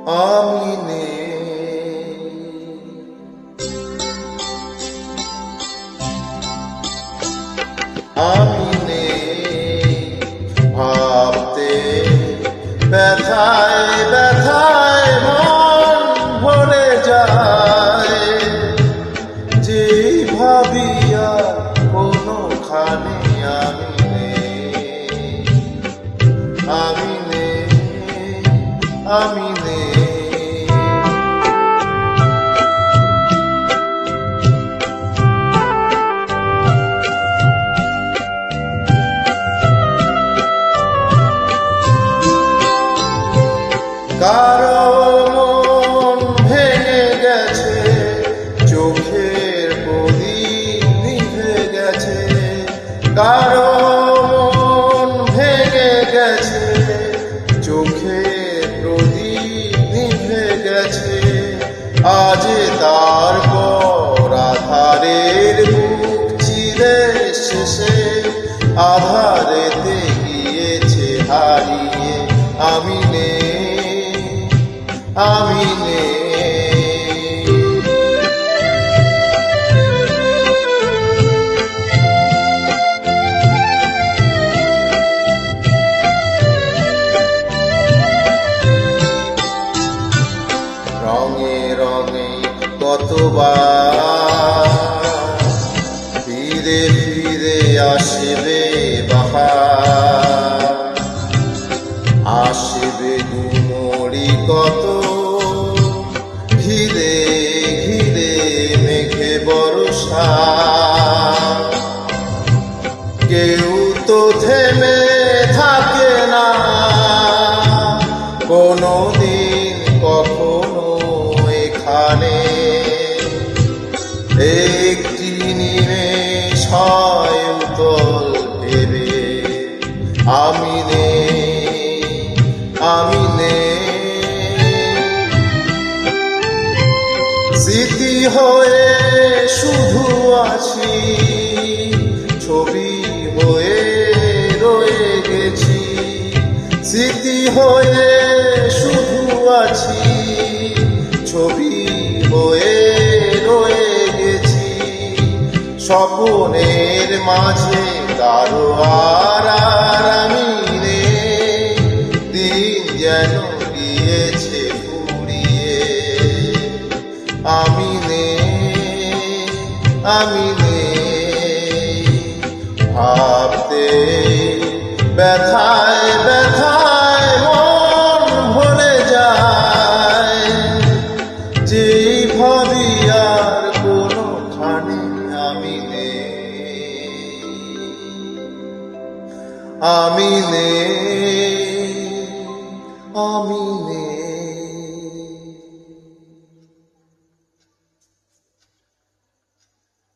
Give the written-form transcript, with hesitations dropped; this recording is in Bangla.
আমি নেই। আমি নেই ভাবতে, ব্যথায় ব্যথায় মন ভরে যায়। যে ভাবিয়া কোনোখানে আমি নেই। আমি নেই, আমি নেই। কারো মন ভেঙে গেছে, চোখের প্রদীপ নিভে গেছে। কারো মন ভেঙে গেছে, চোখের প্রদীপ নিভে গেছে। আজ তার পর আধারের বুক চিরে শেষে আধারেতে গিয়েছে হারিয়ে। আমি নেই, আমি নেই। রঙে রঙে কতবার ফিরে ফিরে আসবে বাহার। আসবে গুমরি কত ঘিরে ঘিরে মেঘে বর্ষা। কেউ তো থেমে থাকে না কোনোদিন কখনো এখানে। একটি নিমেষ হয় উতল ভেবে। আমি নেই, আমি নেই। স্মৃতি হয়ে শুধু আছি, ছবি হয়ে রয়ে গেছি। স্মৃতি হয়ে শুধু আছি, ছবি হয়ে রয়ে গেছি। স্বপ্নের মাঝে কারো আর আমি নেই। দিন যেন গিয়েছে ফুরিয়ে। আমি নেই, আমি নেই ভাবতে, ব্যথায় ব্যথায় মন ভরে যায়। যেই ভাবি আর কোনোখানে আমি নেই। আমি নেই, আমি নেই।